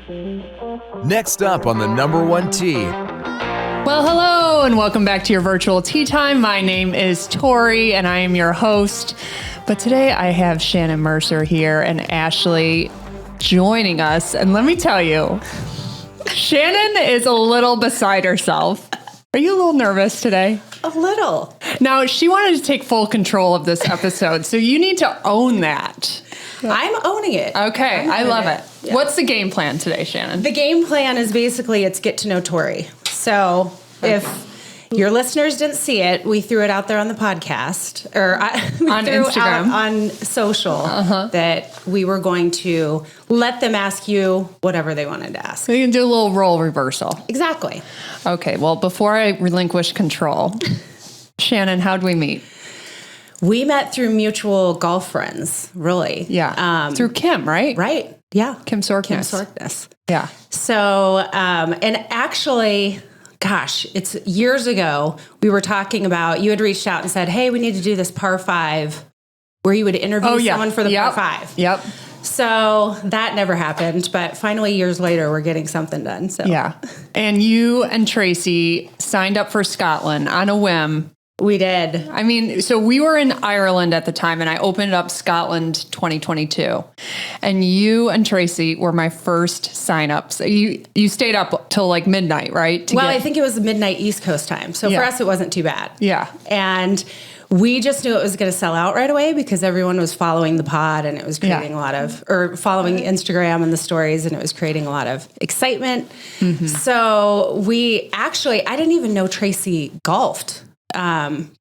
Next up on the number one tea. Well, hello, and welcome back to your virtual tea time. My name is Tori, and I am your host. But today I have Shannon Mercer here and Ashley joining us. And let me tell you, Shannon is a little beside herself. Are you a little nervous today? A little. Now, she wanted to take full control of this episode, so you need to own that. I'm owning it. Okay, I love it. Yeah. What's the game plan today, Shannon? The game plan is basically it's get to know Tori. So if your listeners didn't see it, we threw it out there on the podcast or on Instagram, on social that we were going to let them ask you whatever they wanted to ask. So you can do a little role reversal. Exactly. Okay, well, before I relinquish control, Shannon, how'd we meet? We met through mutual golf friends, really. Yeah. Through Kim, right? Right. Yeah. Kim Sorkness. Kim Sorkness. Yeah. So, and actually, gosh, it's years ago, we were talking about, you had reached out and said, hey, we need to do this par 5 where you would interview someone for the par 5. Yep. So that never happened, but finally years later, we're getting something done. So yeah. And you and Tracy signed up for Scotland on a whim. We did. I mean, so we were in Ireland at the time, and I opened up Scotland 2022. And you and Tracy were my first signups. You stayed up till like midnight, right? I think it was midnight East Coast time. So for us, it wasn't too bad. Yeah. And we just knew it was going to sell out right away because everyone was following the pod and it was creating a lot of, or following Instagram and the stories, and it was creating a lot of excitement. Mm-hmm. So I didn't even know Tracy golfed.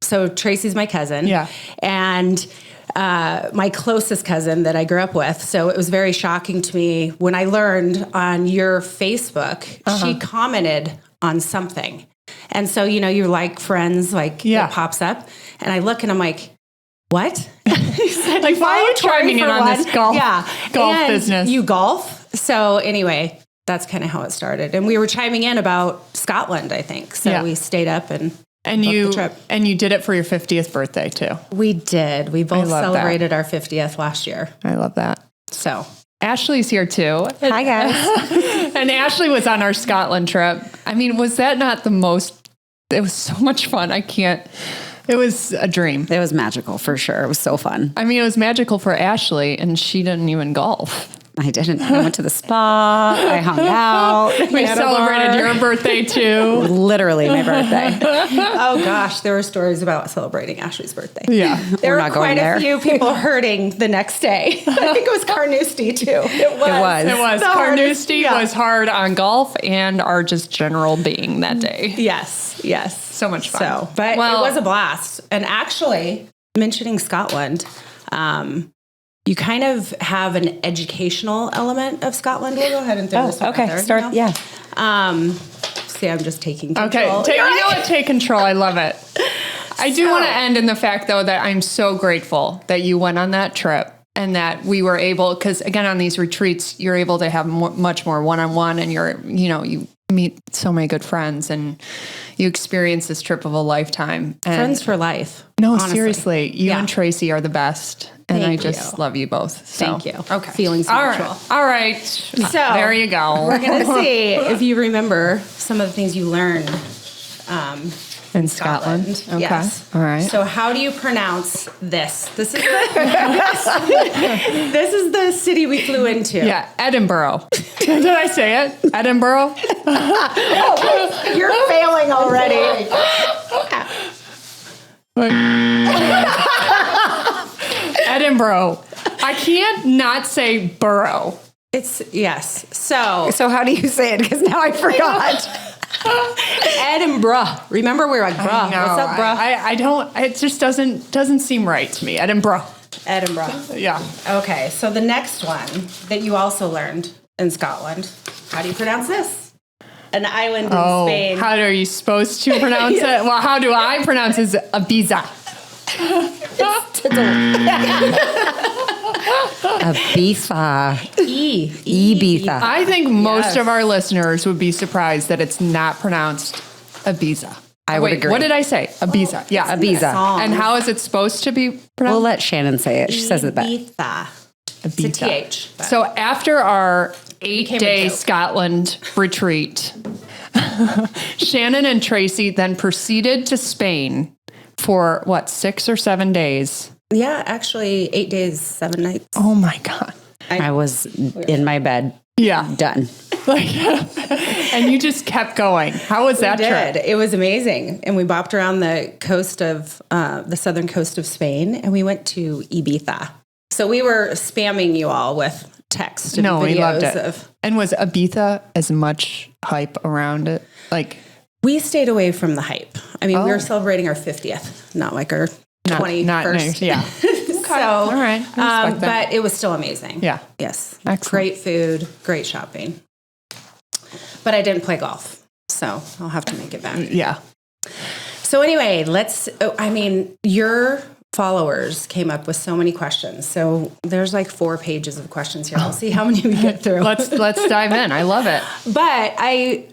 So Tracy's my cousin. Yeah. And my closest cousin that I grew up with. So it was very shocking to me when I learned on your Facebook, she commented on something. And so, you like friends, it pops up. And I look and I'm like, what? He said, like, why are you chiming in on this golf business? You golf? So anyway, that's kind of how it started. And we were chiming in about Scotland, I think. So we stayed up and you did it for your 50th birthday too. We did. We both celebrated our 50th last year. I love that. So Ashley's here too. Hi guys. And Ashley was on our Scotland trip. I mean, was that not the most, it was so much fun. It was a dream. It was magical for sure. It was so fun. I mean, it was magical for Ashley, and she didn't even golf. I didn't. I went to the spa. I hung out. We celebrated your birthday too. Literally my birthday. Oh gosh, there were stories about celebrating Ashley's birthday. Yeah. There were quite a few people hurting the next day. I think it was Carnoustie too. It was. Carnoustie was hard on golf and our just general being that day. Yes. So much fun. But it was a blast. And actually, mentioning Scotland, you kind of have an educational element of Scotland. We'll go ahead and throw this one out there. Start. Yeah. See, I'm just taking control. Okay. Take control. I love it. I do want to end in the fact, though, that I'm so grateful that you went on that trip and that we were able, because again, on these retreats, you're able to have much more one-on-one, and you meet so many good friends, and you experience this trip of a lifetime. And friends for life. No, honestly. Seriously. You and Tracy are the best. And I just love you both. So. Thank you. Okay. Feelings mutual. All right. So there you go. We're going to see if you remember some of the things you learned in Scotland. Okay. Yes. All right. So how do you pronounce this? This is the city we flew into. Yeah, Edinburgh. Did I say it? Edinburgh? You're failing already. Edinburgh. I can't not say borough. Yes. So how do you say it? Because now I forgot. Edinburgh. Remember, we were like, bruh. What's up, bruh? I don't. It just doesn't seem right to me. Edinburgh. Yeah. Okay. So the next one that you also learned in Scotland. How do you pronounce this? An island in Spain. How are you supposed to pronounce it? Well, how do I pronounce it? Ibiza. Ibiza. Ibiza. I think most of our listeners would be surprised that it's not pronounced Ibiza. I would agree. What did I say? Ibiza. Yeah, Ibiza. And how is it supposed to be pronounced? We'll let Shannon say it. She says it best. Ibiza. It's a TH. So after our 8-day Scotland retreat. Shannon and Tracy then proceeded to Spain for 6 or 7 days? Yeah, actually 8 days, 7 nights. Oh my God. I was in my bed. Yeah. Done. And you just kept going. How was that trip? It was amazing. And we bopped around the coast of the southern coast of Spain, and we went to Ibiza. So we were spamming you all with text and videos we loved it. And was Ibiza as much hype around it? We stayed away from the hype. I mean, we were celebrating our 50th, not like our 21st. Yeah. So, all right. But it was still amazing. Yeah. Yes. Excellent. Great food, great shopping. But I didn't play golf, so I'll have to make it back. Yeah. So anyway, your followers came up with so many questions. So there's 4 pages of questions here. We'll see how many we get through. Let's dive in. I love it. But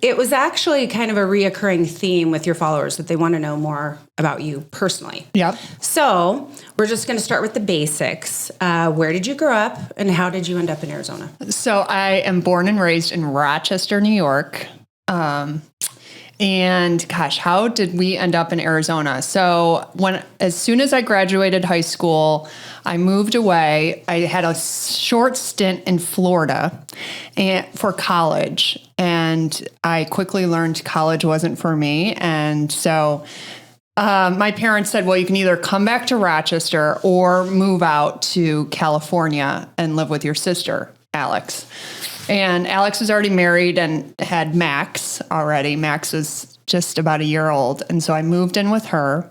it was actually kind of a reoccurring theme with your followers that they want to know more about you personally. Yep. So we're just going to start with the basics. Where did you grow up and how did you end up in Arizona? So I am born and raised in Rochester, New York. And gosh, how did we end up in Arizona? So as soon as I graduated high school, I moved away. I had a short stint in Florida for college, and I quickly learned college wasn't for me. And so my parents said, well, you can either come back to Rochester or move out to California and live with your sister, Alex. And Alex was already married and had Max already. Max was just about a year old. And so I moved in with her.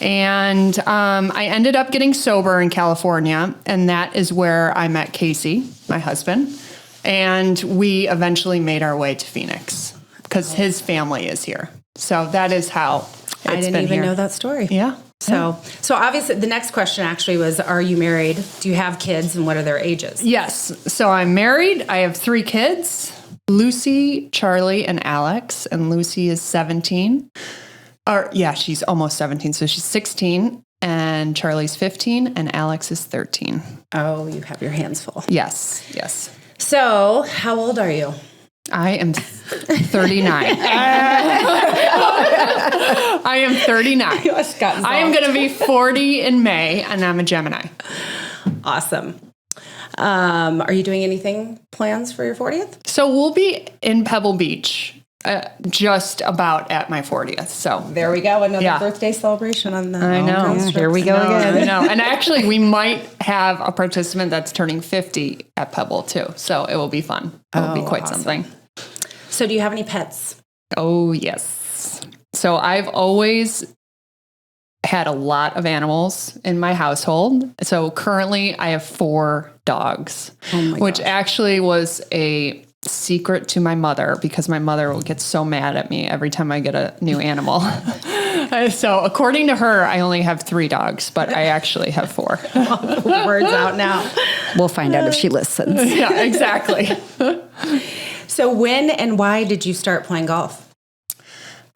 And I ended up getting sober in California. And that is where I met Casey, my husband. And we eventually made our way to Phoenix because his family is here. So that is how I didn't even know that story. Yeah. So obviously the next question actually was, are you married? Do you have kids and what are their ages? Yes. So I'm married. I have 3 kids, Lucy, Charlie, and Alex. And Lucy is 17. She's almost 17. So she's 16 and Charlie's 15 and Alex is 13. Oh, you have your hands full. Yes. Yes. So how old are you? I am 39. I am 39. I am going to be 40 in May, and I'm a Gemini. Awesome. Are you doing anything plans for your 40th? So we'll be in Pebble Beach just about at my 40th. So there we go. Another birthday celebration on the. I know. Yeah, here we go again. I know. And actually, we might have a participant that's turning 50 at Pebble too. So it will be fun. It will be quite something. So do you have any pets? Oh, yes. So I've always had a lot of animals in my household. So currently I have 4 dogs, which actually was a secret to my mother because my mother will get so mad at me every time I get a new animal. So according to her, I only have 3 dogs, but I actually have 4. Words out now. We'll find out if she listens. Yeah, exactly. So when and why did you start playing golf?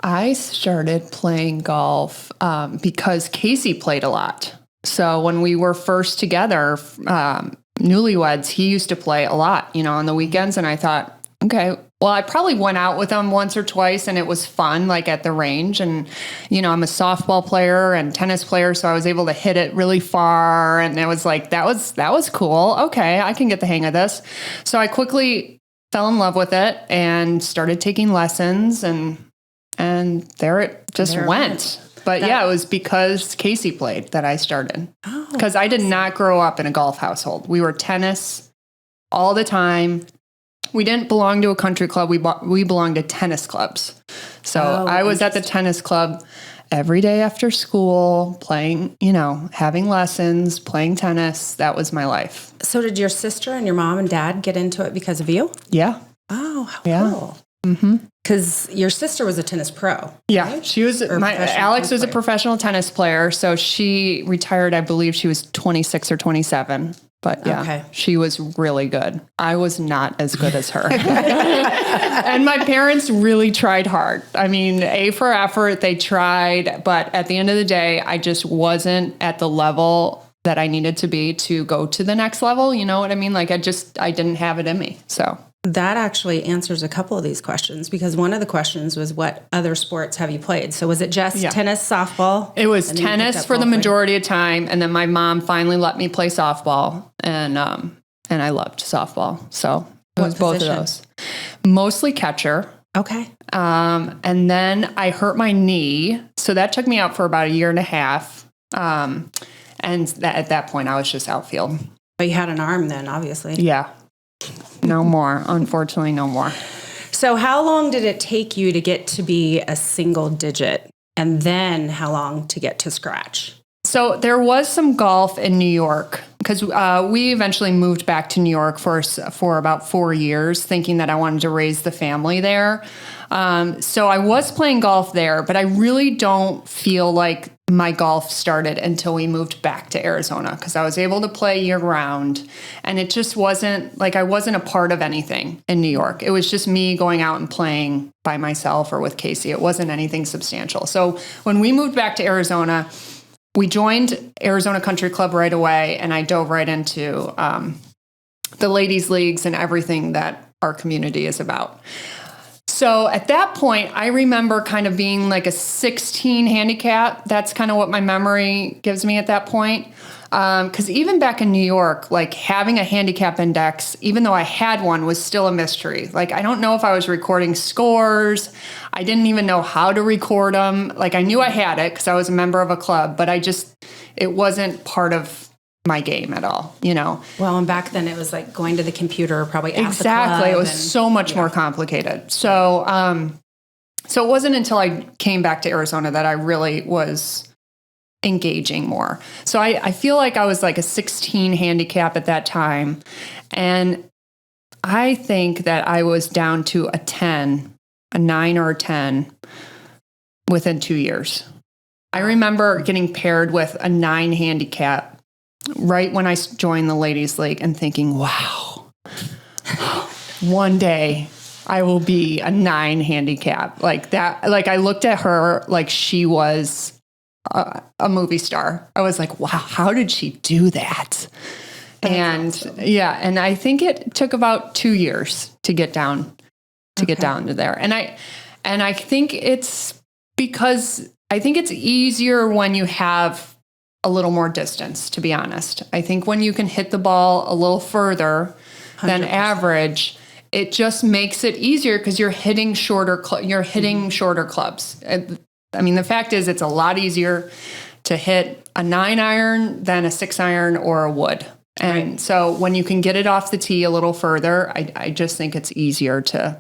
I started playing golf because Casey played a lot. So when we were first together, newlyweds, he used to play a lot, on the weekends. And I thought, okay, well, I probably went out with him once or twice and it was fun, at the range. And, I'm a softball player and tennis player. So I was able to hit it really far. And it was that was cool. Okay, I can get the hang of this. So I quickly fell in love with it and started taking lessons and there it just went. But it was because Casey played that I started. Because I did not grow up in a golf household. We were tennis all the time. We didn't belong to a country club. We belonged to tennis clubs. So I was at the tennis club every day after school, playing, having lessons, playing tennis. That was my life. So did your sister and your mom and dad get into it because of you? Yeah. Oh, how cool. Mm-hmm. Because your sister was a tennis pro. Yeah, right? she was. Alex was a professional tennis player, so she retired. I believe she was 26 or 27. But she was really good. I was not as good as her. And my parents really tried hard. I mean, A for effort, they tried. But at the end of the day, I just wasn't at the level that I needed to be to go to the next level. You know what I mean? I didn't have it in me. So that actually answers a couple of these questions, because one of the questions was, what other sports have you played? So was it just tennis, softball? It was tennis for the majority of time. And then my mom finally let me play softball, and I loved softball. So it was both of those. Mostly catcher. Okay. And then I hurt my knee. So that took me out for about a year and a half. And at that point I was just outfield. But you had an arm then, obviously. Yeah. No more. Unfortunately, no more. So how long did it take you to get to be a single digit? And then how long to get to scratch? So there was some golf in New York, because we eventually moved back to New York for about 4 years, thinking that I wanted to raise the family there. So I was playing golf there, but I really don't feel like my golf started until we moved back to Arizona, because I was able to play year round, and it just wasn't like I wasn't a part of anything in New York. It was just me going out and playing by myself or with Casey. It wasn't anything substantial. So when we moved back to Arizona, we joined Arizona Country Club right away, and I dove right into the ladies' leagues and everything that our community is about. So at that point, I remember kind of being like a 16 handicap. That's kind of what my memory gives me at that point. Because even back in New York, like having a handicap index, even though I had one, was still a mystery. Like, I don't know if I was recording scores. I didn't even know how to record them. Like, I knew I had it because I was a member of a club, but it wasn't part of my game at all, you know? Well, and back then it was like going to the computer, probably at exactly. the club. It was so much more complicated. So, so it wasn't until I came back to Arizona that I really was engaging more. So I feel like I was like a 16 handicap at that time. And I think that I was down to a 9 or a 10 within 2 years. I remember getting paired with a 9 handicap right when I joined the ladies' league and thinking, wow, one day I will be a 9 handicap like that. Like, I looked at her like she was a movie star. I was like, wow, how did she do that? That's awesome. Yeah. And I think it took about 2 years to get down to there. And I think it's because I think it's easier when you have a little more distance, to be honest. I think when you can hit the ball a little further 100%. Than average, it just makes it easier because you're hitting shorter clubs. I mean, the fact is, it's a lot easier to hit a 9 iron than a 6 iron or a wood. And so when you can get it off the tee a little further, I just think it's easier to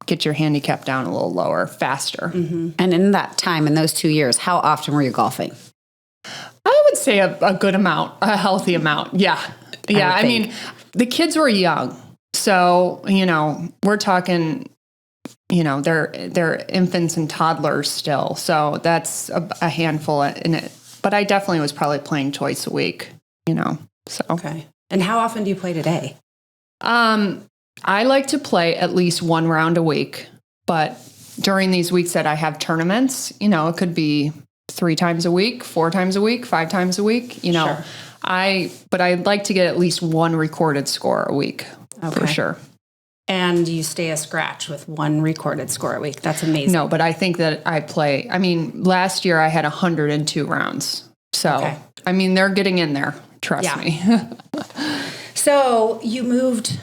get your handicap down a little lower, faster. Mm-hmm. And in that time, in those 2 years, how often were you golfing? I would say a good amount, a healthy amount. Yeah. Yeah. I mean, the kids were young. So, we're talking, they're infants and toddlers still. So that's a handful in it. But I definitely was probably playing twice a week, so. Okay. And how often do you play today? I like to play at least 1 round a week, but during these weeks that I have tournaments, it could be 3 times a week, 4 times a week, 5 times a week, Sure. But I'd like to get at least 1 recorded score a week for sure. And you stay a scratch with 1 recorded score a week. That's amazing. No, but I think that last year I had 102 rounds. So, they're getting in there. Trust me. So you moved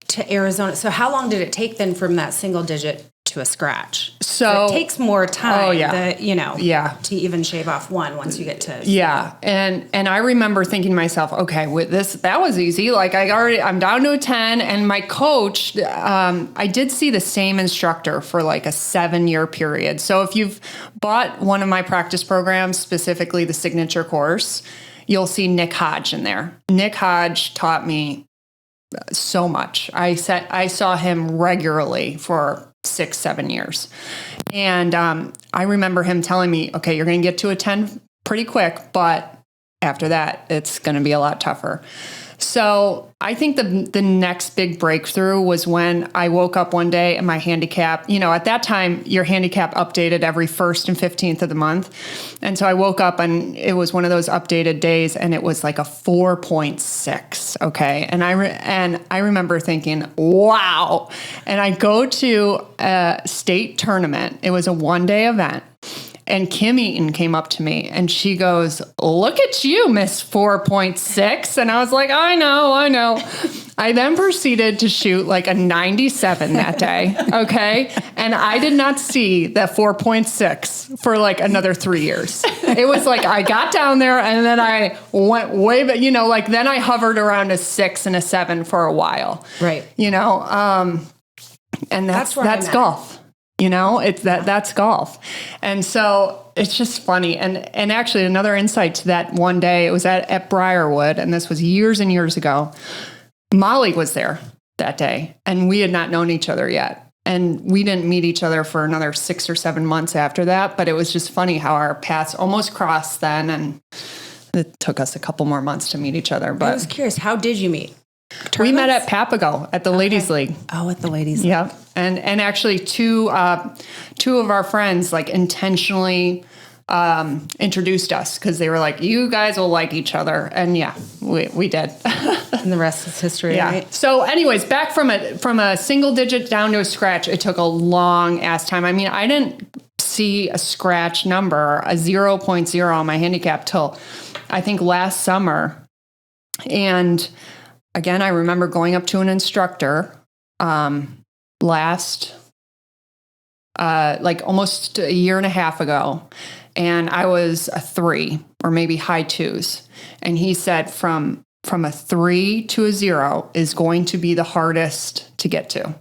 to Arizona. So how long did it take then from that single digit to a scratch? So it takes more time, to even shave off 1 once you get to. Yeah. And I remember thinking to myself, okay, with this, that was easy. Like I'm down to a 10, and my coach, I did see the same instructor for like a 7-year period. So if you've bought one of my practice programs, specifically the signature course, you'll see Nick Hodge in there. Nick Hodge taught me so much. I saw him regularly for 6-7 years. And I remember him telling me, okay, you're going to get to a 10 pretty quick, but after that, it's going to be a lot tougher. So I think the next big breakthrough was when I woke up one day and my handicap, at that time, your handicap updated every 1st and 15th of the month. And so I woke up and it was one of those updated days and it was like a 4.6. Okay. And I remember thinking, wow. And I go to a state tournament. It was a 1-day event. And Kim Eaton came up to me and she goes, "Look at you, Miss 4.6. And I was like, I know. I then proceeded to shoot like a 97 that day. Okay. And I did not see that 4.6 for like another 3 years. It was like, I got down there and then I went way, but then I hovered around a 6 and a 7 for a while. Right. And that's golf. That's golf. And so it's just funny. And actually another insight to that one day, it was at Briarwood, and this was years and years ago. Molly was there that day, and we had not known each other yet. And we didn't meet each other for another 6 or 7 months after that. But it was just funny how our paths almost crossed then. And it took us a couple more months to meet each other. But I was curious, how did you meet? Tournaments? We met at Papago at the Ladies League. Oh, at the Ladies League. Yeah. And actually two of our friends like intentionally introduced us because they were like, you guys will like each other. And yeah, we did. And the rest is history, yeah. right? So anyways, back from a single digit down to a scratch, it took a long ass time. I mean, I didn't see a scratch number, a 0.0 on my handicap till I think last summer. And again, I remember going up to an instructor almost a year and a half ago, and I was a 3 or maybe high 2s. And he said from a 3 to a 0 is going to be the hardest to get to.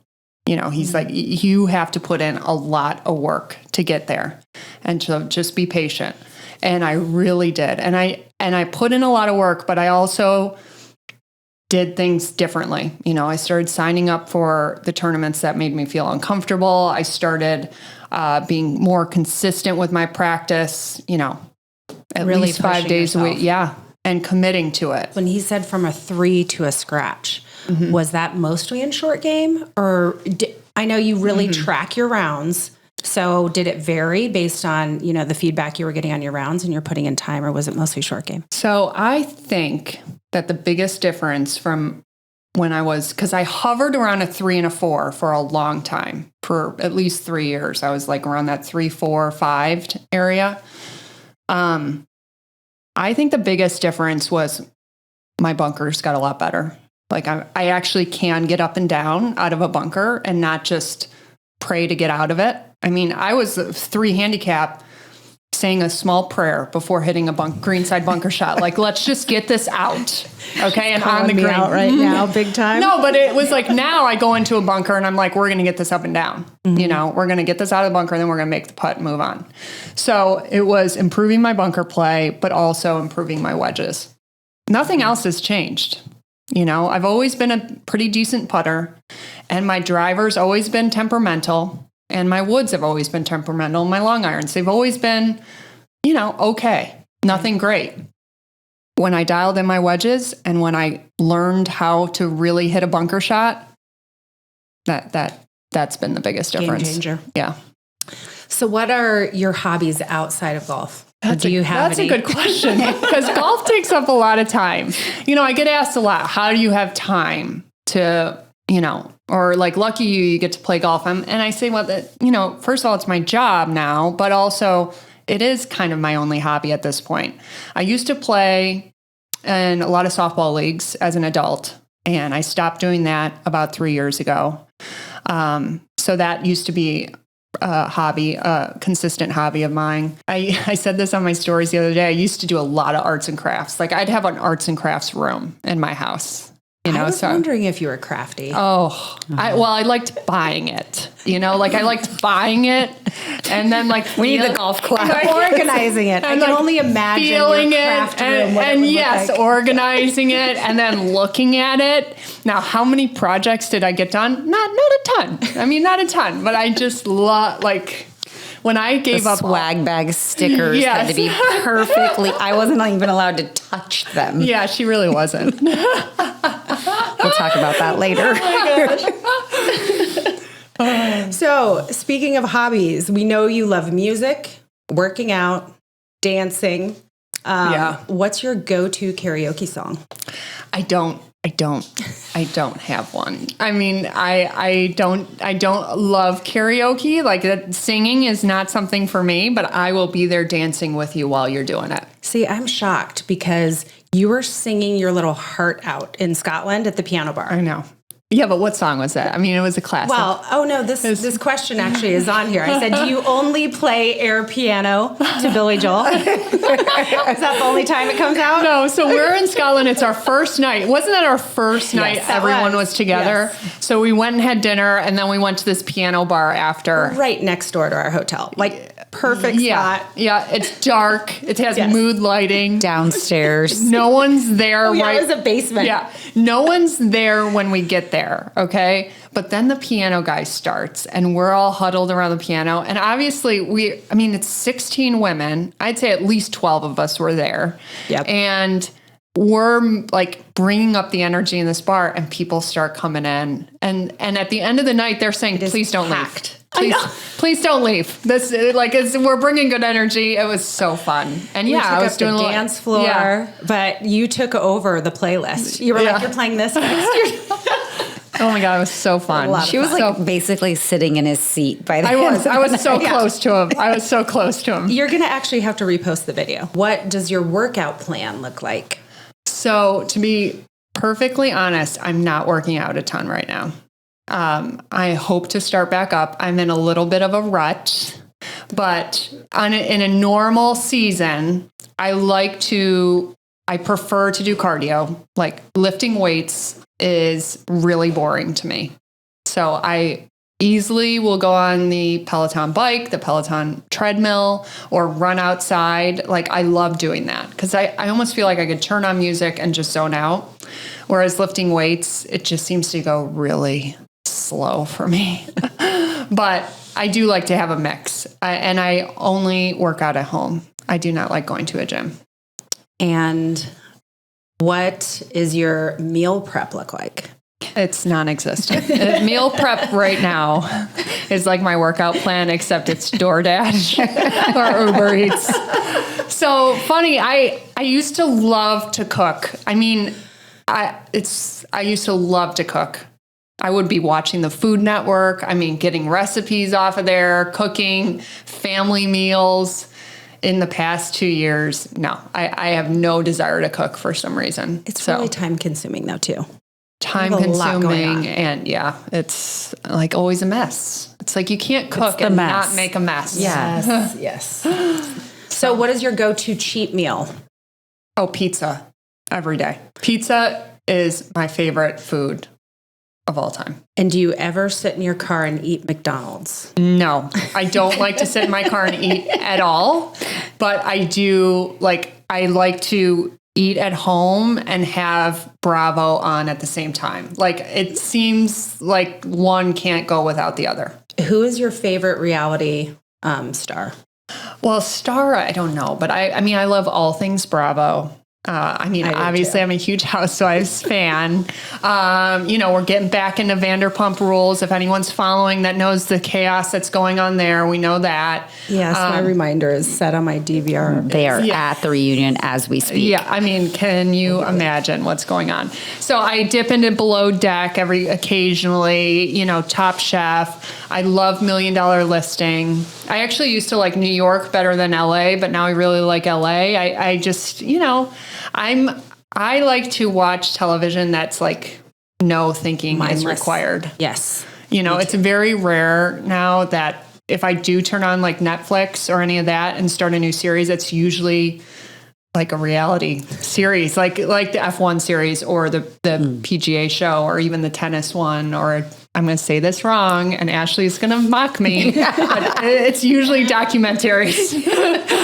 He's like, you have to put in a lot of work to get there. And so just be patient. And I really did. And I put in a lot of work, but I also did things differently. I started signing up for the tournaments that made me feel uncomfortable. I started being more consistent with my practice, at really least 5 days a week. Yeah. And committing to it. When he said from a 3 to a scratch, was that mostly in short game? Or I know you really track your rounds. So did it vary based on, the feedback you were getting on your rounds and you're putting in time, or was it mostly short game? So I think that the biggest difference from when because I hovered around a 3 and a 4 for a long time, for at least 3 years. I was like around that 3, 4, 5 area. I think the biggest difference was my bunkers got a lot better. Like I actually can get up and down out of a bunker and not just pray to get out of it. I mean, I was a 3 handicap saying a small prayer before hitting a greenside bunker shot. Like, let's just get this out. Okay. And on the green right now, big time. No, but it was like, now I go into a bunker and I'm like, we're going to get this up and down. We're going to get this out of the bunker and then we're going to make the putt and move on. So it was improving my bunker play, but also improving my wedges. Nothing else has changed. I've always been a pretty decent putter, and my driver's always been temperamental, and my woods have always been temperamental. My long irons, they've always been, okay, nothing great. When I dialed in my wedges and when I learned how to really hit a bunker shot, that's been the biggest difference. Game changer. Yeah. So what are your hobbies outside of golf? That's Do you have any? a good question, because golf takes up a lot of time. I get asked a lot, how do you have time to, or like, lucky you get to play golf. And I say, well, first of all, it's my job now, but also it is kind of my only hobby at this point. I used to play in a lot of softball leagues as an adult, and I stopped doing that about 3 years ago. So that used to be a consistent hobby of mine. I said this on my stories the other day. I used to do a lot of arts and crafts. Like, I'd have an arts and crafts room in my house. I was wondering if you were crafty. Oh, I liked buying it. I liked buying it, and then we need the golf club. Organizing it. I can only imagine feeling your craft room. And yes, like. Organizing it and then looking at it. Now, how many projects did I get done? Not a ton. I mean, not a ton, but I just when I gave up swag bag stickers had to be perfectly. I wasn't even allowed to touch them. Yeah, she really wasn't. We'll talk about that later. So, speaking of hobbies, we know you love music, working out, dancing. What's your go-to karaoke song? I don't have one. I mean, I don't love karaoke. Like singing is not something for me, but I will be there dancing with you while you're doing it. See, I'm shocked because you were singing your little heart out in Scotland at the piano bar. I know. Yeah, but what song was that? I mean, it was a classic. Well, this question actually is on here. I said, do you only play air piano to Billy Joel? Is that the only time it comes out? No, so we're in Scotland. It's our first night. Wasn't that our first night everyone was together? Yes. So we went and had dinner, and then we went to this piano bar after. Right next door to our hotel. Like, perfect spot. Yeah, it's dark. It has mood lighting. Downstairs. No one's there. It was a basement. Yeah, no one's there when we get there. Okay. But then the piano guy starts and we're all huddled around the piano. And obviously it's 16 women. I'd say at least 12 of us were there. Yep. And we're like bringing up the energy in this bar and people start coming in. And at the end of the night, they're saying, please don't leave. Please don't leave. We're bringing good energy. It was so fun. And I was doing the dance floor, but you took over the playlist. You were like, you're playing this next. Oh my God, it was so fun. She was like basically sitting in his seat by the end. I was so close to him. I was so close to him. You're going to actually have to repost the video. What does your workout plan look like? So to be perfectly honest, I'm not working out a ton right now. I hope to start back up. I'm in a little bit of a rut, but in a normal season, I prefer to do cardio. Like lifting weights is really boring to me. So I easily will go on the Peloton bike, the Peloton treadmill, or run outside. Like I love doing that because I almost feel like I could turn on music and just zone out. Whereas lifting weights, it just seems to go really slow for me. But I do like to have a mix. And I only work out at home. I do not like going to a gym. And what is your meal prep look like? It's non-existent. Meal prep right now is like my workout plan, except it's DoorDash or Uber Eats. So funny, I used to love to cook. I mean, I used to love to cook. I would be watching the Food Network. I mean, getting recipes off of there, cooking family meals. In the past 2 years, no, I have no desire to cook for some reason. It's really time consuming though too. Time consuming and it's like always a mess. It's like you can't cook and not make a mess. Yes, yes. So what is your go-to cheat meal? Oh, pizza every day. Pizza is my favorite food of all time. And do you ever sit in your car and eat McDonald's? No, I don't like to sit in my car and eat at all, but I do I like to eat at home and have Bravo on at the same time. Like it seems like one can't go without the other. Who is your favorite reality star? Well, star, I don't know, but I mean, I love all things Bravo. Obviously I'm a huge Housewives fan. We're getting back into Vanderpump Rules. If anyone's following that knows the chaos that's going on there, we know that. Yes, my reminder is set on my DVR. They are at the reunion as we speak. Yeah, I mean, can you imagine what's going on? So I dip into Below Deck occasionally, Top Chef. I love $1 Million Listing. I actually used to like New York better than LA, but now I really like LA. I just, I like to watch television that's like no thinking mindless is required. Yes. It's very rare now that if I do turn on like Netflix or any of that and start a new series, it's usually like a reality series, like the F1 series or the PGA show or even the tennis one or I'm going to say this wrong, and Ashley's going to mock me, but it's usually documentaries.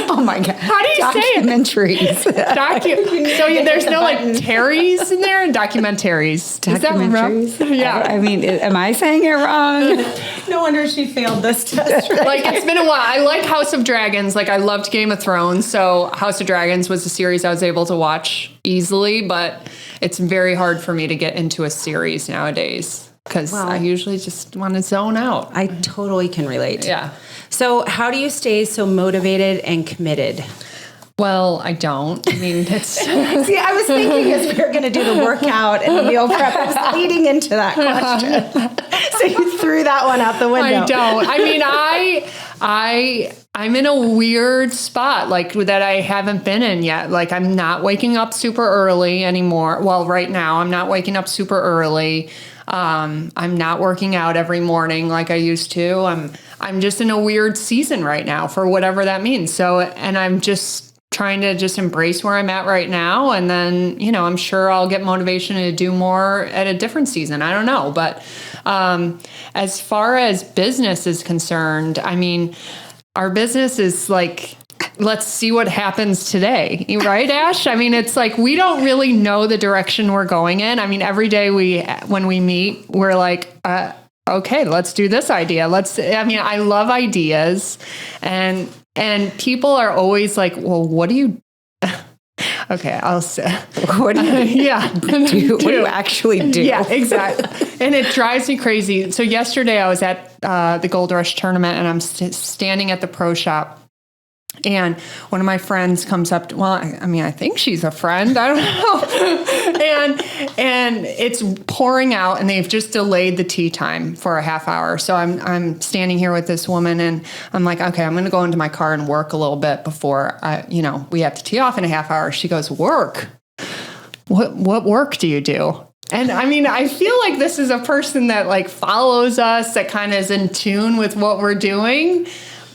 Oh my God. How do you say it? Documentaries. So there's no like Terry's in there? Documentaries. Documentaries? Is that wrong? Yeah. I mean, am I saying it wrong? No wonder she failed this test. Like, it's been a while. I like House of Dragons. Like, I loved Game of Thrones. So House of Dragons was a series I was able to watch easily, but it's very hard for me to get into a series nowadays. Because I usually just want to zone out. I totally can relate. Yeah. So how do you stay so motivated and committed? Well, I don't. I mean, it's... See, I was thinking as we were going to do the workout and the meal prep, I was leading into that question. So you threw that one out the window. I don't. I mean, I'm in a weird spot, like, that I haven't been in yet. Like, I'm not waking up super early anymore. Well, right now, I'm not waking up super early. I'm not working out every morning like I used to. I'm just in a weird season right now for whatever that means. So, and I'm just trying to just embrace where I'm at right now. And then, I'm sure I'll get motivation to do more at a different season. I don't know. But, as far as business is concerned, I mean, our business is like, let's see what happens today, right, Ash? I mean, it's like, we don't really know the direction we're going in. I mean, every day when we meet, we're like, okay, let's do this idea. I love ideas, and people are always like, well, what do you, okay, I'll say, What do you, what do you actually do? Yeah, exactly. And it drives me crazy. So yesterday I was at the Gold Rush tournament, and I'm standing at the pro shop. And one of my friends comes up to, I think she's a friend. I don't know. and it's pouring out, and they've just delayed the tea time for a half hour. So I'm standing here with this woman, and I'm like, okay, I'm going to go into my car and work a little bit before we have to tee off in a half hour. She goes, work? What work do you do? And I mean, I feel like this is a person that like follows us, that kind of is in tune with what we're doing.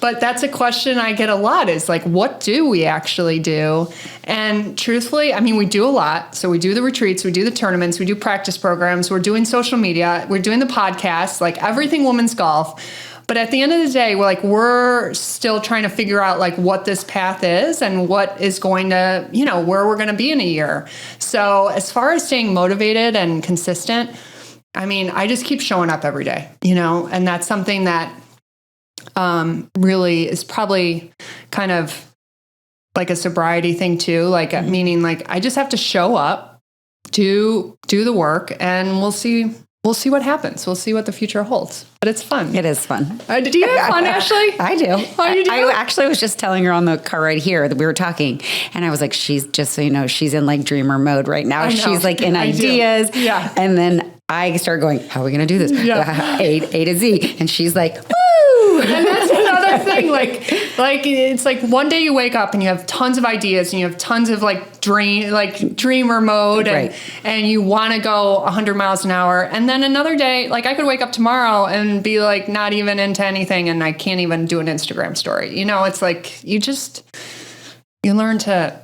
But that's a question I get a lot, is like, what do we actually do? And truthfully, I mean, we do a lot. So we do the retreats, we do the tournaments, we do practice programs, we're doing social media, we're doing the podcast, like everything women's golf. But at the end of the day, we're still trying to figure out like what this path is and what is going to, where we're going to be in a year. So as far as staying motivated and consistent, I mean, I just keep showing up every day, and that's something that really is probably kind of like a sobriety thing too. Like, meaning like, I just have to show up, do the work, and we'll see what happens. We'll see what the future holds, but it's fun. It is fun. Do you have fun, Ashley? I do. Oh, you do? I actually was just telling her on the car right here that we were talking, and I was like, she's just, so you know, she's in like dreamer mode right now. She's like in ideas. Yeah. And then I start going, how are we going to do this? Yeah. A to Z. And she's like, woo! And that's another thing. Like it's like one day you wake up and you have tons of ideas and you have tons of dreamer mode, and you want to go 100 miles an hour. And then another day, like I could wake up tomorrow and be like not even into anything, and I can't even do an Instagram story. It's like you learn to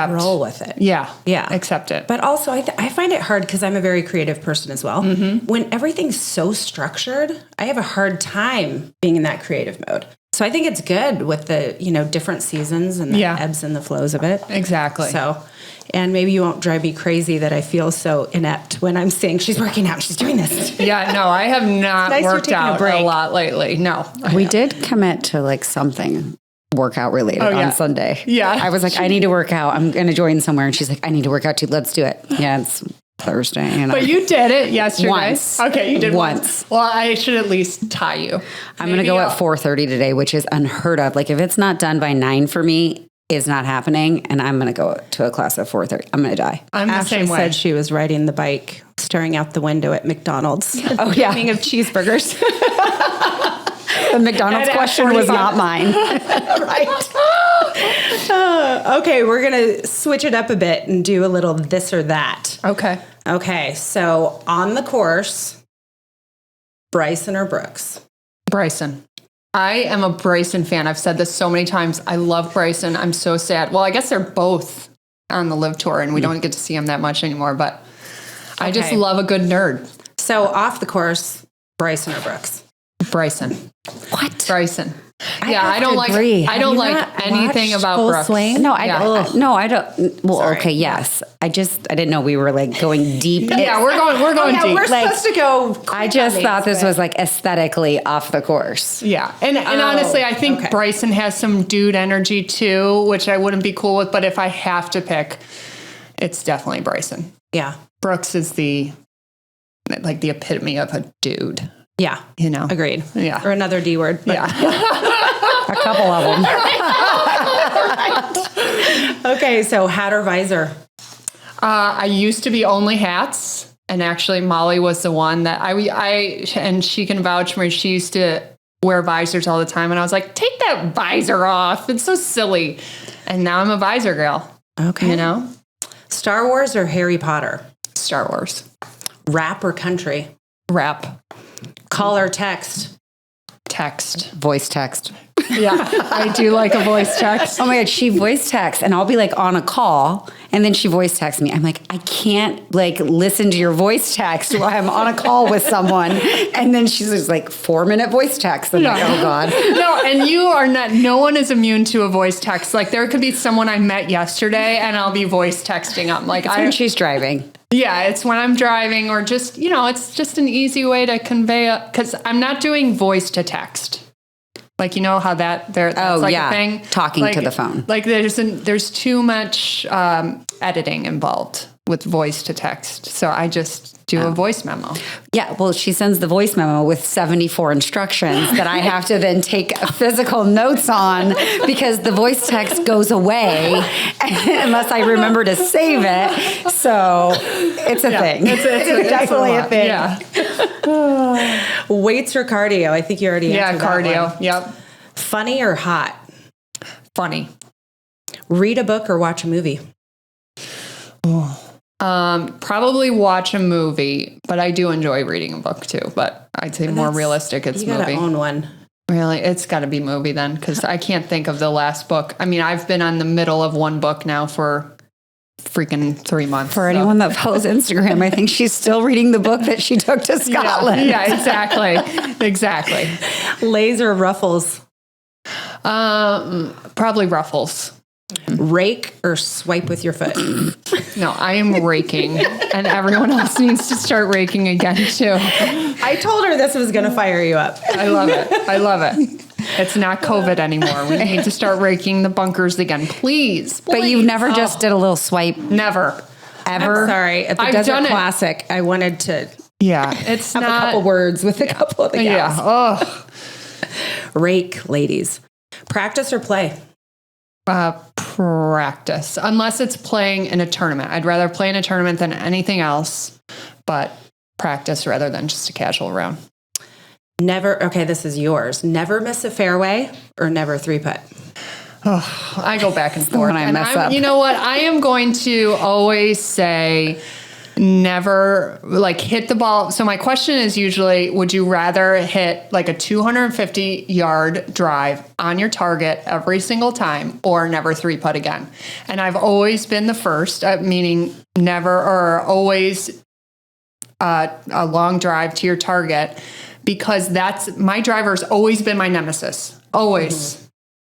roll with it. Yeah. Accept it. But also I find it hard because I'm a very creative person as well. Mm-hmm. When everything's so structured, I have a hard time being in that creative mode. So I think it's good with the, different seasons and the ebbs and the flows of it. Exactly. So, and maybe you won't drive me crazy that I feel so inept when I'm saying she's working out, she's doing this. Yeah, no, I have not worked out a lot lately. No. We did commit to like something workout related on Sunday. Yeah. I was like, I need to work out. I'm going to join somewhere. And she's like, I need to work out too. Let's do it. Yeah, it's Thursday. But you did it yesterday. Once. Okay, you did once. Well, I should at least tie you. I'm going to go at 4:30 today, which is unheard of. Like if it's not done by 9 for me, it's not happening. And I'm going to go to a class at 4:30. I'm going to die. I'm the same way. Said she was riding the bike, staring out the window at McDonald's. Dreaming of cheeseburgers. The McDonald's question was not mine. Right. Okay, we're going to switch it up a bit and do a little this or that. Okay, so on the course, Bryson or Brooks? Bryson. I am a Bryson fan. I've said this so many times. I love Bryson. I'm so sad. Well, I guess they're both on the Live Tour, and we don't get to see them that much anymore, but I just love a good nerd. So off the course, Bryson or Brooks? Bryson. What? Bryson. Yeah, have I don't to like. agree. I Have don't you like not anything watched about Full Brooks. Swing? No, Yeah. I don't. Well, Sorry. okay, yes. I didn't know we were like going deep. Yeah, we're going Yeah, deep. we're supposed to go. I just thought this was like aesthetically off the course. Yeah. And honestly, I think okay. Bryson has some dude energy too, which I wouldn't be cool with. But if I have to pick, it's definitely Bryson. Yeah. Brooks is the epitome of a dude, Yeah. you know? Agreed. Yeah. Or another D word. But. Yeah. A couple of them. Okay. So hat or visor? I used to be only hats. And actually, Molly was the one that and she can vouch for me. She used to wear visors all the time. And I was like, take that visor off. It's so silly. And now I'm a visor girl. Okay. You know? Star Wars or Harry Potter? Star Wars. Rap or country? Rap. Call or text? Text. Voice text. Yeah, I do like a voice text. Oh my God, she voice texts and I'll be like on a call and then she voice texts me. I'm like, I can't like listen to your voice text while I'm on a call with someone. And then she's just like 4-minute voice text. I'm like, oh God. No, and you are not, no one is immune to a voice text. Like there could be someone I met yesterday and I'll be voice texting them. Like When she's driving. yeah, it's when I'm driving or just, it's just an easy way to convey because I'm not doing voice to text. Like, you know how that's like a thing? Talking like, to the phone. Like there's too much editing involved with voice to text. So I just do a voice memo. Yeah, well, she sends the voice memo with 74 instructions that I have to then take physical notes on because the voice text goes away unless I remember to save it. So it's a thing. It's definitely a lot. thing. Yeah. Weights or cardio? I think you already answered that cardio. one. Yep. Funny or hot? Funny. Read a book or watch a movie? Probably watch a movie, but I do enjoy reading a book too. But I'd say more realistic, it's You gotta movie. own one. Really, it's got to be movie then, because I can't think of the last book. I mean, I've been on the middle of one book now for freaking 3 months. For anyone that follows Instagram, I think she's still reading the book that she took to Scotland. Yeah, exactly. Lays or ruffles? Probably Ruffles. Rake or swipe with your foot? No, I am raking, and everyone else needs to start raking again too. I told her this was going to fire you up. I love it. It's not COVID anymore. We need to start raking the bunkers again, please. But you never just did a little swipe Never. ever? I'm sorry. At the I've Desert done it. Classic, I wanted to Yeah, it's have not. a couple words with a couple of the Yeah. gals. Oh. Rake, ladies. Practice or play? Practice, unless it's playing in a tournament. I'd rather play in a tournament than anything else, but practice rather than just a casual round. Never, okay, this is yours. Never miss a fairway or never 3-putt? I go back and forth. one I mess up. You know what? I am going to always say never hit the ball. So my question is usually, would you rather hit like a 250-yard drive on your target every single time or never 3-putt again? And I've always been the first, meaning never or always a long drive to your target, because my driver's always been my nemesis. Always. Mm-hmm.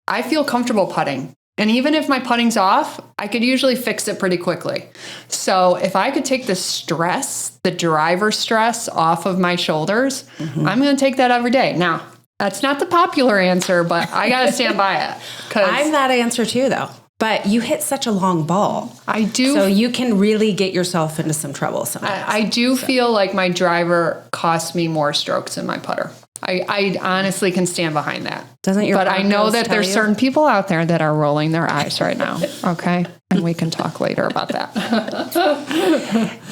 I feel comfortable putting. And even if my putting's off, I could usually fix it pretty quickly. So if I could take the driver stress off of my shoulders, I'm going to take that every day. Now, that's not the popular answer, but I got to stand by it. I'm that answer too, though. But you hit such a long ball. I do. So you can really get yourself into some trouble sometimes. I do feel like my driver costs me more strokes than my putter. I honestly can stand behind that. Doesn't your But I know Broncos that tell there's you? certain people out there that are rolling their eyes right now. Okay. And we can talk later about that.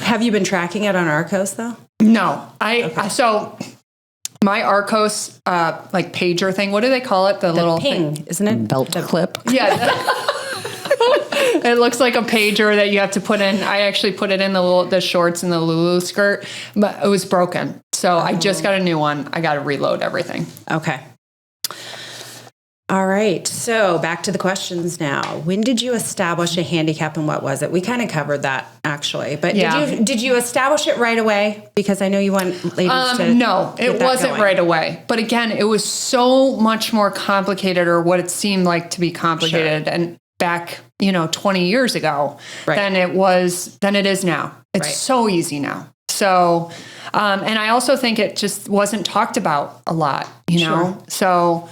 Have you been tracking it on Arcos, though? No. So my Arcos, pager thing, what do they call it? The little Ping, thing. isn't it? Belt clip. Yeah. It looks like a pager that you have to put in. I actually put it in the shorts and the Lulu skirt, but it was broken. So I just got a new one. I got to reload everything. Okay. All right. So back to the questions now. When did you establish a handicap and what was it? We kind of covered that actually, but did you establish it right away? Because I know you want ladies to. No, it wasn't right away. But again, it was so much more complicated, or what it seemed like to be complicated. Sure. And back, 20 years ago than it is now. It's so easy now. So, and I also think it just wasn't talked about a lot, know? So,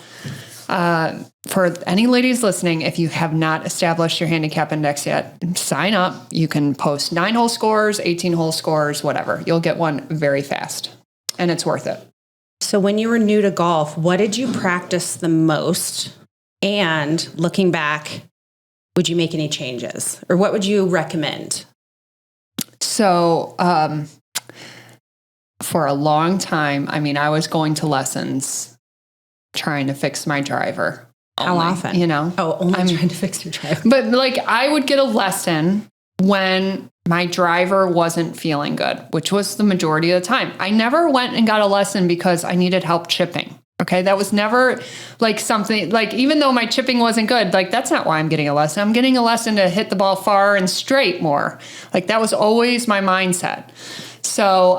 for any ladies listening, if you have not established your handicap index yet, sign up. You can post 9-hole scores, 18-hole scores, whatever. You'll get one very fast, and it's worth it. So when you were new to golf, what did you practice the most? And looking back, would you make any changes, or what would you recommend? So, for a long time, I was going to lessons trying to fix my driver. How often? Only trying to fix your driver. But I would get a lesson when my driver wasn't feeling good, which was the majority of the time. I never went and got a lesson because I needed help chipping. Okay. That was never something even though my chipping wasn't good, that's not why I'm getting a lesson. I'm getting a lesson to hit the ball far and straight more. That was always my mindset. So,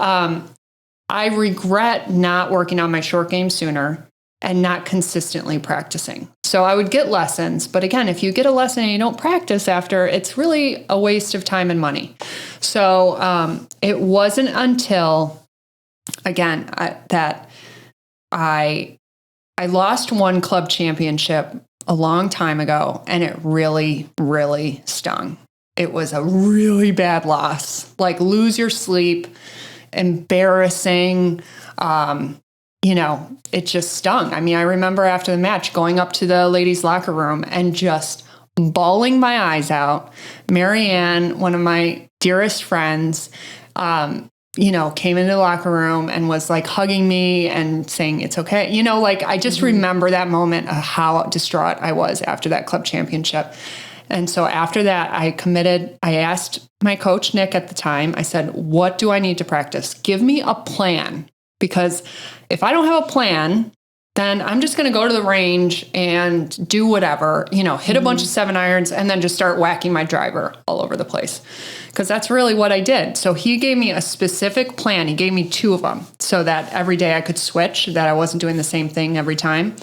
I regret not working on my short game sooner and not consistently practicing. So I would get lessons. But again, if you get a lesson and you don't practice after, it's really a waste of time and money. So it wasn't until, again, that I lost one club championship a long time ago, and it really, really stung. It was a really bad loss, lose your sleep, embarrassing. It just stung. I remember after the match going up to the ladies' locker room and just bawling my eyes out. Marianne, one of my dearest friends, came into the locker room and was hugging me and saying, it's okay. I just remember that moment of how distraught I was after that club championship. And so after that, I asked my coach, Nick, at the time, I said, what do I need to practice? Give me a plan. Because if I don't have a plan, then I'm just going to go to the range and do whatever, hit a bunch of 7-irons and then just start whacking my driver all over the place. Because that's really what I did. So he gave me a specific plan. He gave me 2 of them so that every day I could switch, that I wasn't doing the same thing every time.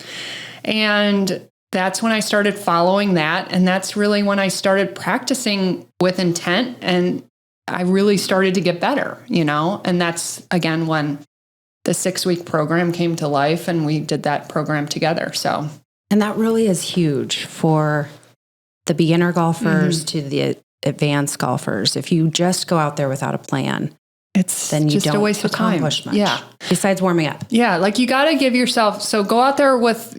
And that's when I started following that. And that's really when I started practicing with intent. And I really started to get better, and that's, again, when the 6-week program came to life and we did that program together. So, and that really is huge for the beginner golfers to the advanced golfers. If you just go out there without a plan, then you just don't a waste of time. Accomplish much. Yeah. Besides warming up. Yeah. You got to give yourself, so go out there with,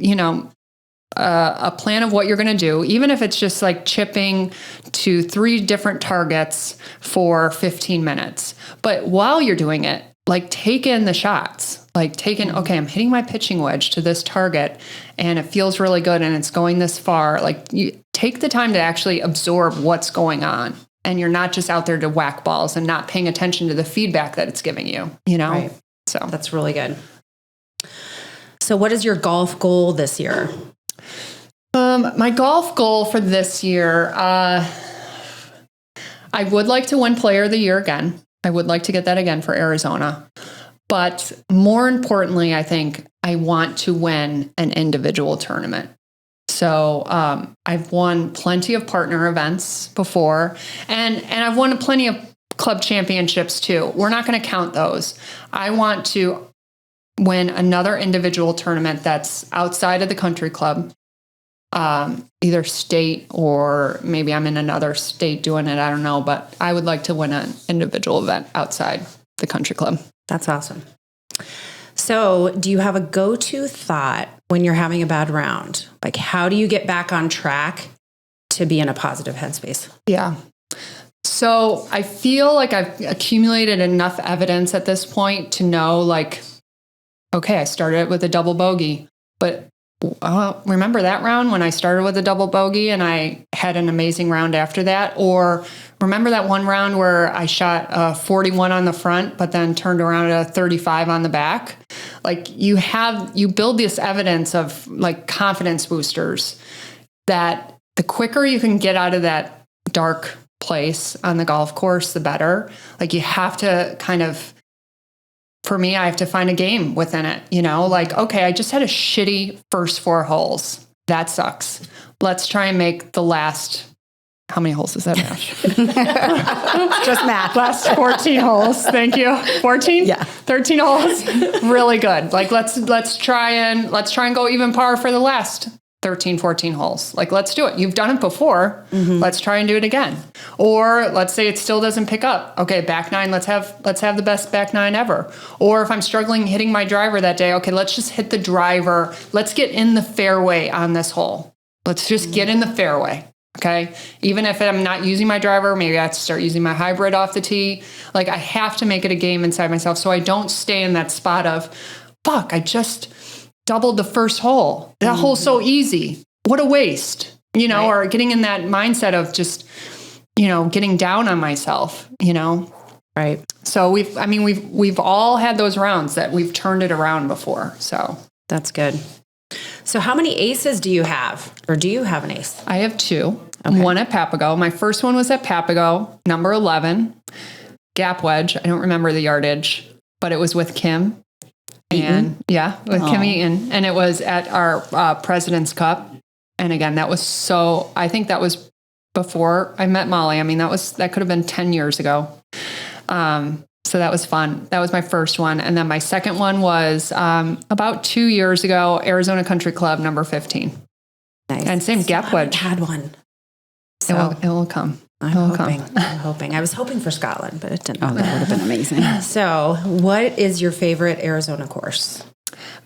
a plan of what you're going to do, even if it's just chipping to 3 different targets for 15 minutes. But while you're doing it, take in the shots, okay, I'm hitting my pitching wedge to this target and it feels really good and it's going this far. You take the time to actually absorb what's going on, and you're not just out there to whack balls and not paying attention to the feedback that it's giving you, Right. So that's really good. So what is your golf goal this year? My golf goal for this year, I would like to win Player of the Year again. I would like to get that again for Arizona. But more importantly, I think I want to win an individual tournament. So I've won plenty of partner events before, and I've won plenty of club championships too. We're not going to count those. I want to win another individual tournament that's outside of the country club, either state or maybe I'm in another state doing it. I don't know, but I would like to win an individual event outside the country club. That's awesome. So do you have a go-to thought when you're having a bad round? How do you get back on track to be in a positive headspace? Yeah. So I feel like I've accumulated enough evidence at this point to know, okay, I started with a double bogey, but remember that round when I started with a double bogey and I had an amazing round after that? Or remember that one round where I shot a 41 on the front, but then turned around at a 35 on the back? Like you build this evidence of like confidence boosters that the quicker you can get out of that dark place on the golf course, the better. Like you have to for me, I have to find a game within it, like, okay, I just had a shitty first 4 holes. That sucks. Let's try and make the last, how many holes is that, Ash? Just math. Last 14 holes. Thank you. 14? Yeah. 13 holes. Really good. Like let's try and go even par for the last 13, 14 holes. Like, let's do it. You've done it before. Mm-hmm. Let's try and do it again. Or let's say it still doesn't pick up. Okay, back nine, let's have the best back nine ever. Or if I'm struggling hitting my driver that day, okay, let's just hit the driver. Let's get in the fairway on this hole. Let's just get in the fairway. Okay. Even if I'm not using my driver, maybe I have to start using my hybrid off the tee. Like I have to make it a game inside myself so I don't stay in that spot of, fuck, I just doubled the first hole. That hole's so easy. What a waste, right. Or getting in that mindset of just, getting down on myself, Right. So we've all had those rounds that we've turned it around before. So that's good. So how many aces do you have? Or do you have an ace? I have 2. Okay. One at Papago. My first one was at Papago, number 11, gap wedge. I don't remember the yardage, but it was with Kim. And with Kim Eaton. And it was at our President's Cup. And again, I think that was before I met Molly. I mean, that could have been 10 years ago. So that was fun. That was my first one. And then my second one was about 2 years ago, Arizona Country Club, number 15. Nice. And same gap wedge. I haven't had one. So it will come. I'm hoping. I was hoping for Scotland, but it didn't. Oh, that would have been amazing. So what is your favorite Arizona course?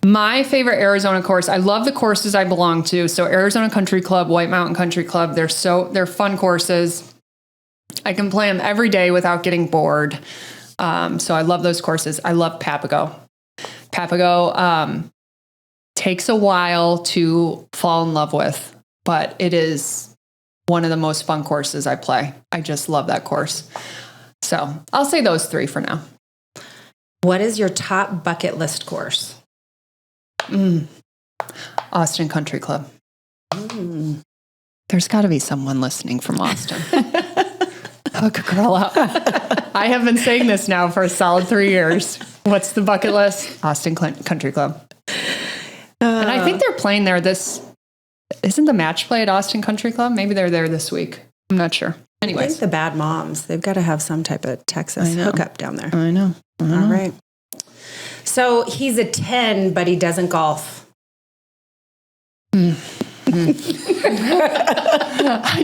My favorite Arizona course, I love the courses I belong to. So Arizona Country Club, White Mountain Country Club, they're fun courses. I can play them every day without getting bored. So I love those courses. I love Papago. Papago takes a while to fall in love with, but it is one of the most fun courses I play. I just love that course. So I'll say those 3 for now. What is your top bucket list course? Austin Country Club. There's got to be someone listening from Austin. Hook a girl up. I have been saying this now for a solid 3 years. What's the bucket list? Austin Country Club. And I think they're playing there isn't the match play at Austin Country Club? Maybe they're there this week. I'm not sure. Anyways. I think the bad moms, they've got to have some type of Texas hookup down there. I know. All right. So he's a 10, but he doesn't golf. I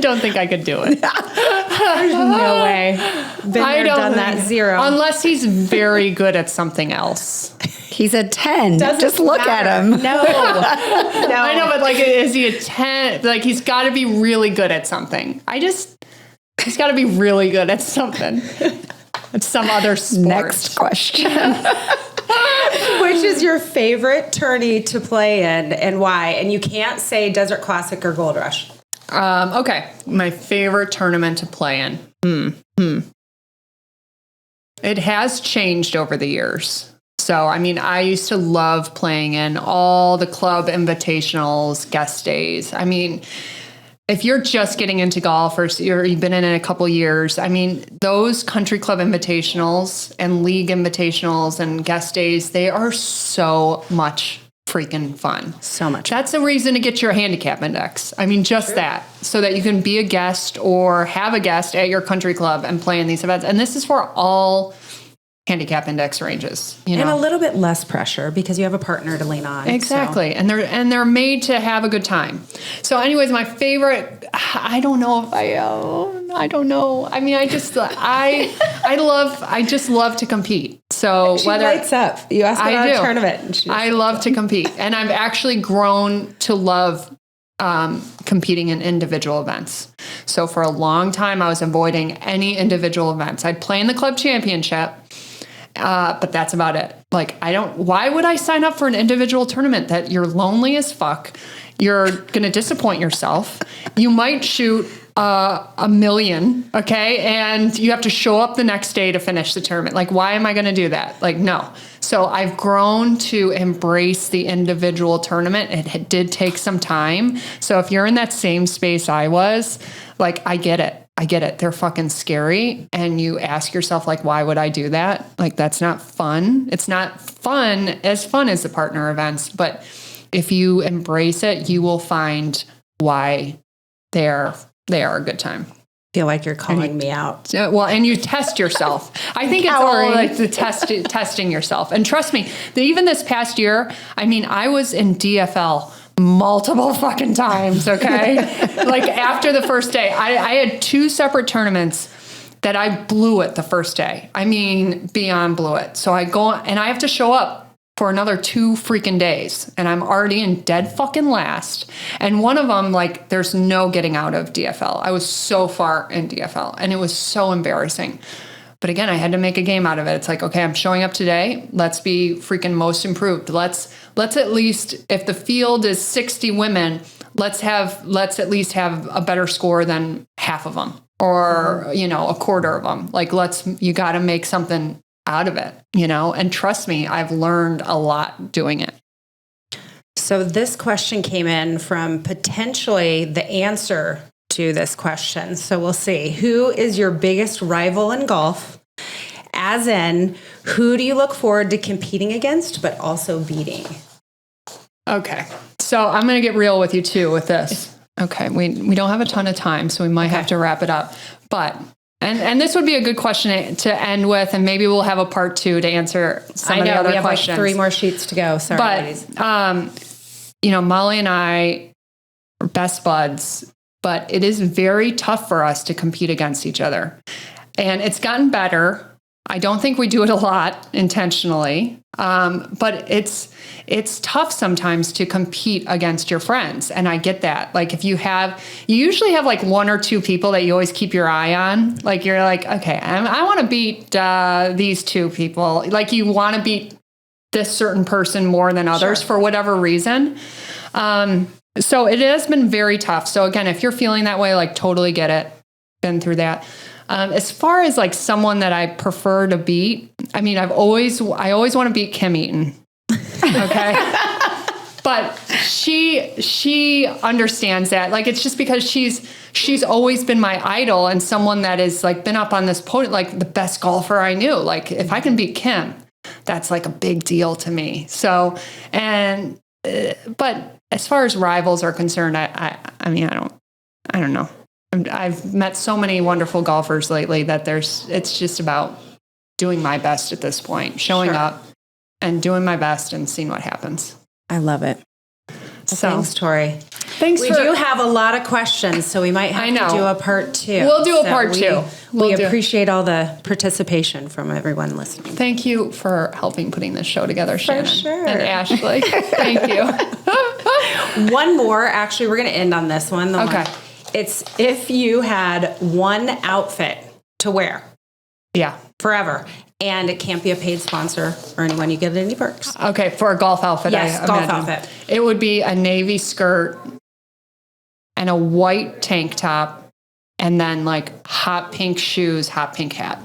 don't think I could do it. There's no way. Been there, done that, 0. Unless he's very good at something else. He's a 10. Just look at him. No. I know, but is he a 10? Like, he's got to be really good at something. He's got to be really good at something. It's some other sport. Next question. Which is your favorite tourney to play in and why? And you can't say Desert Classic or Gold Rush. Okay. My favorite tournament to play in. It has changed over the years. So, I used to love playing in all the club invitationals, guest days. If you're just getting into golf or you've been in it a couple years, those country club invitationals and league invitationals and guest days, they are so much freaking fun. So much. That's a reason to get your handicap index. Just that, so that you can be a guest or have a guest at your country club and play in these events. And this is for all handicap index ranges, and a little bit less pressure because you have a partner to lean on. Exactly. So. And they're made to have a good time. So anyways, my favorite, I don't know. I just love to compete. So she lights up. You ask about a tournament. I love to compete. And I've actually grown to love competing in individual events. So for a long time, I was avoiding any individual events. I'd play in the club championship. But that's about it. Like, why would I sign up for an individual tournament that you're lonely as fuck? You're going to disappoint yourself. You might shoot a million, okay? And you have to show up the next day to finish the tournament. Like, why am I going to do that? Like, no. So I've grown to embrace the individual tournament. It did take some time. So if you're in that same space I was, like, I get it. They're fucking scary. And you ask yourself, like, why would I do that? Like, that's not fun. It's not fun as the partner events. But if you embrace it, you will find why they are a good time. Feel like you're calling me out. Well, and you test yourself. I think it's all like the testing yourself. And trust me, even this past year, I mean, I was in DFL multiple fucking times, okay? Like after the first day, I had 2 separate tournaments that I blew it the first day. I mean, beyond blew it. So I go and I have to show up for another 2 freaking days. And I'm already in dead fucking last. And one of them, like, there's no getting out of DFL. I was so far in DFL and it was so embarrassing. But again, I had to make a game out of it. It's like, okay, I'm showing up today. Let's be freaking most improved. Let's at least, if the field is 60 women, let's at least have a better score than half of them or, a quarter of them. Like, you got to make something out of it, and trust me, I've learned a lot doing it. So this question came in from potentially the answer to this question. So we'll see. Who is your biggest rival in golf? As in, who do you look forward to competing against, but also beating? Okay. So I'm going to get real with you too with this. Okay. We don't have a ton of time, so we might have to wrap it up, but And this would be a good question to end with, and maybe we'll have a part 2 to answer some of the other questions. Like 3 more sheets to go. Sorry, ladies. Molly and I are best buds, but it is very tough for us to compete against each other. And it's gotten better. I don't think we do it a lot intentionally, but it's tough sometimes to compete against your friends. And I get that. Like you usually have like 1 or 2 people that you always keep your eye on. Like you're like, okay, I want to beat these 2 people. Like you want to beat this certain person more than others for whatever reason. So it has been very tough. So again, if you're feeling that way, like totally get it. Been through that. As far as like someone that I prefer to beat, I mean, I always want to beat Kim Eaton. Okay. But she understands that. Like, it's just because she's always been my idol and someone that is like been up on this podium, like the best golfer I knew. Like if I can beat Kim, that's like a big deal to me. So, but as far as rivals are concerned, I mean, I don't know. I've met so many wonderful golfers lately that it's just about doing my best at this point, showing up and doing my best and seeing what happens. I love it. So, thanks, Tori. We do have a lot of questions, so we might have to do a part 2. We'll do a part 2. We appreciate all the participation from everyone listening. Thank you for helping putting this show together, Shannon. For sure. And Ashley. Thank you. One more. Actually, we're going to end on this one. Okay. It's if you had one outfit to wear. Yeah. Forever. And it can't be a paid sponsor or anyone you get any perks. Okay. For a golf outfit. Yes, golf outfit. It would be a navy skirt and a white tank top and then like hot pink shoes, hot pink hat.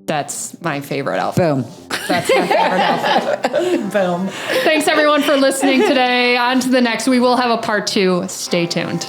That's my favorite outfit. Boom. That's my favorite outfit. Boom. Thanks everyone for listening today. On to the next. We will have a part 2. Stay tuned.